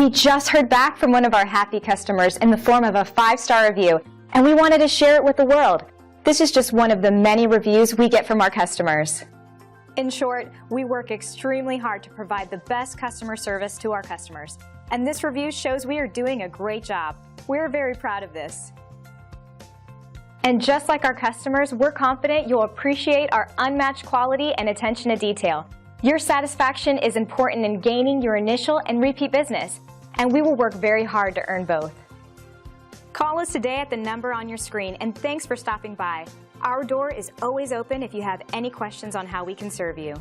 We just heard back from one of our happy customers in the form of a 5-star review, and we wanted to share it with the world. This is just one of the many reviews we get from our customers. In short, we work extremely hard to provide the best customer service to our customers. And this review shows we are doing a great job. We're very proud of this. And just like our customers, we're confident you'll appreciate our unmatched quality and attention to detail. Your satisfaction is important in gaining your initial and repeat business, and we will work very hard to earn both. Call us today at the number on your screen, and thanks for stopping by. Our door is always open if you have any questions on how we can serve you.